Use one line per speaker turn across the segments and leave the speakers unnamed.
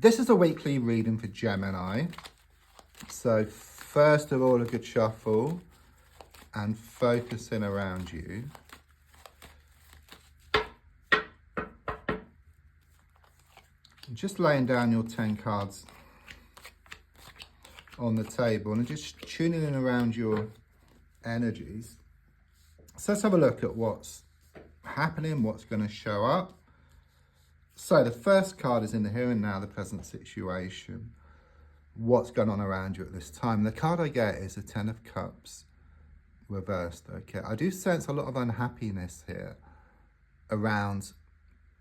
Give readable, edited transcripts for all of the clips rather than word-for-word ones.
This is a weekly reading for Gemini. So first of all, a good shuffle and focusing around you. Just laying down your 10 cards on the table and just tuning in around your energies. So let's have a look at what's happening, what's going to show up. So the first card is in the here and now, the present situation. What's going on around you at this time? The card I get is the 10 of Cups reversed. Okay, I do sense a lot of unhappiness here around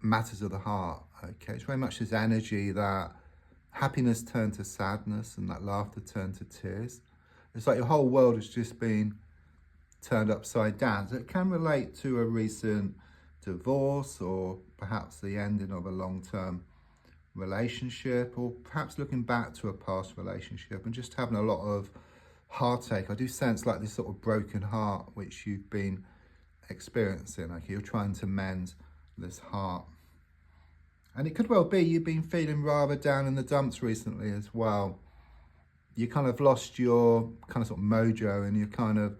matters of the heart. Okay, it's very much this energy that happiness turned to sadness and that laughter turned to tears. It's like your whole world has just been turned upside down. So it can relate to a recent divorce, or perhaps the ending of a long-term relationship, or perhaps looking back to a past relationship and just having a lot of heartache. I do sense like this sort of broken heart which you've been experiencing. Okay, you're trying to mend this heart. And it could well be you've been feeling rather down in the dumps recently as well. You kind of lost your kind of sort of mojo and you're kind of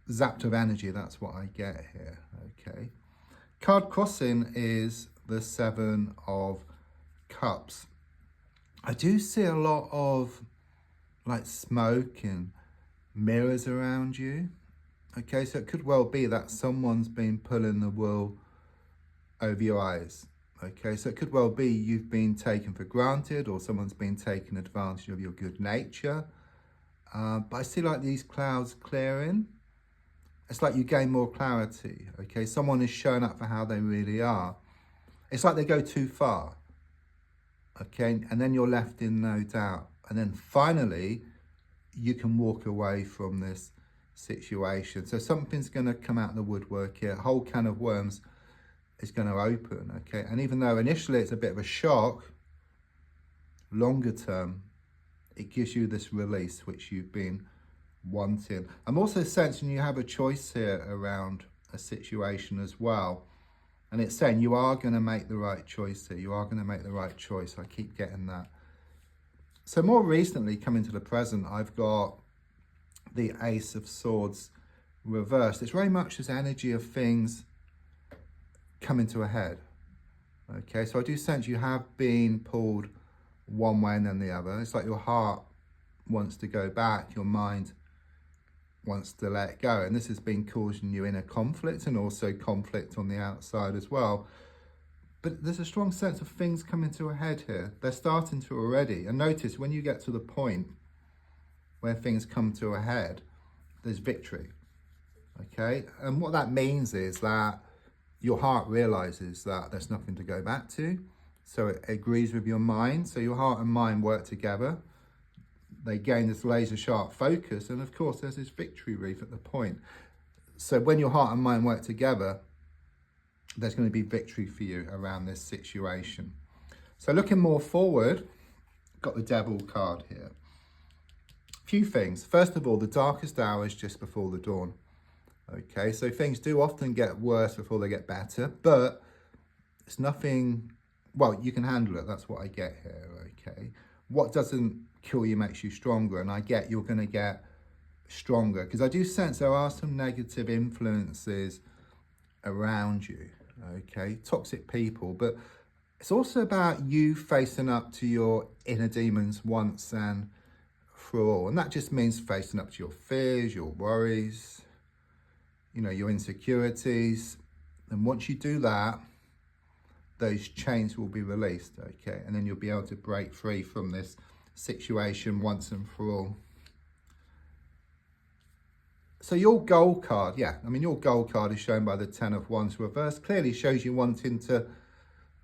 zapped of energy. That's what I get here. Okay. Card crossing is the 7 of Cups. I do see a lot of like smoke and mirrors around you. Okay, so it could well be that someone's been pulling the wool over your eyes. Okay, so it could well be you've been taken for granted, or someone's been taking advantage of your good nature. But I see like these clouds clearing. It's like you gain more clarity. Okay, someone is showing up for how they really are. It's like they go too far. Okay, and then you're left in no doubt. And then finally, you can walk away from this situation. So something's going to come out of the woodwork here. A whole can of worms is going to open. Okay, and even though initially it's a bit of a shock, longer term, it gives you this release which you've been wanting. I'm also sensing you have a choice here around a situation as well. And it's saying you are going to make the right choice here. You are going to make the right choice. I keep getting that. So more recently, coming to the present, I've got the Ace of Swords reversed. It's very much this energy of things coming to a head. Okay, so I do sense you have been pulled one way and then the other. It's like your heart wants to go back, your mind wants to let go, and this has been causing you inner conflict and also conflict on the outside as well. But there's a strong sense of things coming to a head here. They're starting to already. And notice when you get to the point where things come to a head, there's victory. Okay, and what that means is that your heart realizes that there's nothing to go back to, so it agrees with your mind. So your heart and mind work together. They gain this laser sharp focus, and of course there's this victory wreath at the point. So when your heart and mind work together, there's going to be victory for you around this situation. So looking more forward, got the Devil card here. A few things. First of all, the darkest hour is just before the dawn. Okay, so things do often get worse before they get better, but it's nothing, well, you can handle it. That's what I get here. Okay, what doesn't kill you makes you stronger, and I get you're going to get stronger, because I do sense there are some negative influences around you. Okay, toxic people, but it's also about you facing up to your inner demons once and for all, and that just means facing up to your fears, your worries, you know, your insecurities. And once you do that, those chains will be released. Okay, and then you'll be able to break free from this situation once and for all. So your goal card, yeah, I mean, your goal card is shown by the 10 of Wands reversed. Clearly shows you wanting to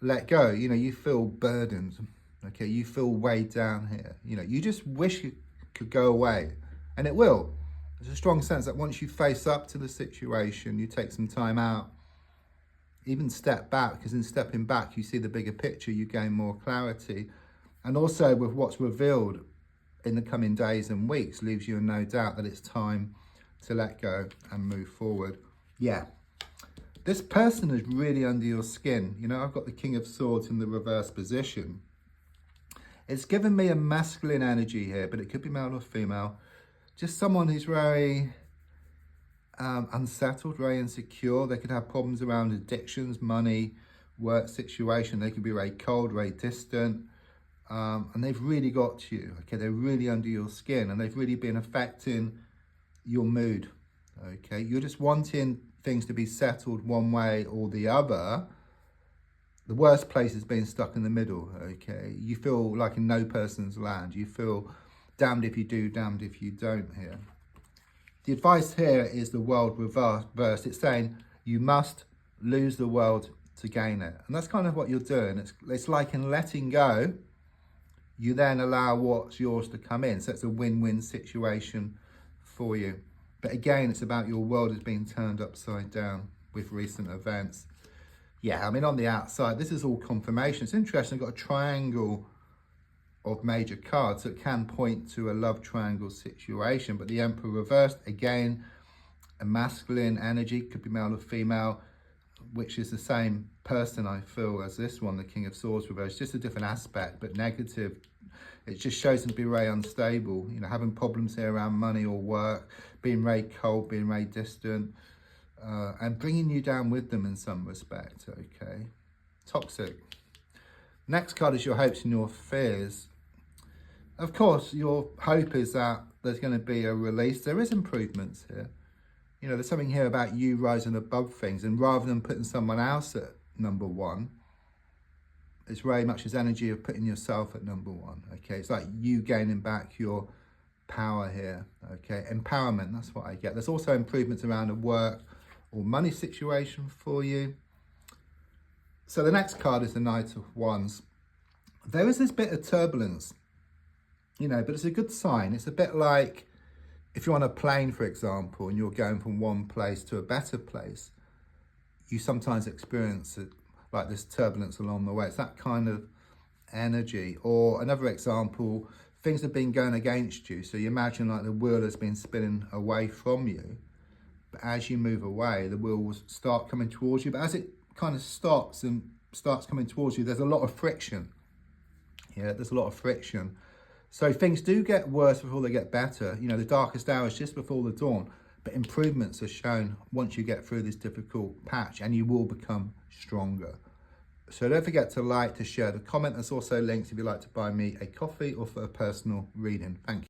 let go. You know, you feel burdened. Okay, you feel weighed down here. You know, you just wish it could go away, and it will. There's a strong sense that once you face up to the situation, you take some time out, even step back, because in stepping back, you see the bigger picture, you gain more clarity. And also with what's revealed in the coming days and weeks leaves you in no doubt that it's time to let go and move forward. Yeah, this person is really under your skin. You know, I've got the King of Swords in the reverse position. It's given me a masculine energy here, but it could be male or female. Just someone who's very unsettled, very insecure. They could have problems around addictions, money, work situation. They could be very cold, very distant. And they've really got to you, okay? They're really under your skin, and they've really been affecting your mood, okay? You're just wanting things to be settled one way or the other. The worst place is being stuck in the middle, okay? You feel like in no person's land. You feel damned if you do, damned if you don't here. The advice here is the world reversed. It's saying you must lose the world to gain it. And that's kind of what you're doing. It's like in letting go, you then allow what's yours to come in. So it's a win-win situation for you. But again, it's about your world is being turned upside down with recent events. Yeah, I mean, on the outside, this is all confirmation. It's interesting, I've got a triangle of major cards, so it can point to a love triangle situation. But the Emperor reversed, again, a masculine energy, could be male or female, which is the same person, I feel, as this one, the King of Swords reversed, just a different aspect, but negative. It just shows them to be very unstable, you know, having problems here around money or work, being very cold, being very distant, and bringing you down with them in some respect, okay? Toxic. Next card is your hopes and your fears. Of course, your hope is that there's going to be a release. There is improvements here. You know, there's something here about you rising above things, and rather than putting someone else at number one, it's very much this energy of putting yourself at number one, okay? It's like you gaining back your power here, okay? Empowerment, that's what I get. There's also improvements around a work or money situation for you. So the next card is the Knight of Wands. There is this bit of turbulence, you know, but it's a good sign. It's a bit like if you're on a plane, for example, and you're going from one place to a better place, you sometimes experience it like this turbulence along the way. It's that kind of energy. Or another example, things have been going against you. So you imagine like the wheel has been spinning away from you. But as you move away, the wheel will start coming towards you. But as it kind of stops and starts coming towards you, there's a lot of friction. Yeah, there's a lot of friction. So things do get worse before they get better. You know, the darkest hour is just before the dawn. But improvements are shown once you get through this difficult patch, and you will become stronger. So don't forget to like, to share, to comment. There's also links if you'd like to buy me a coffee or for a personal reading. Thank you.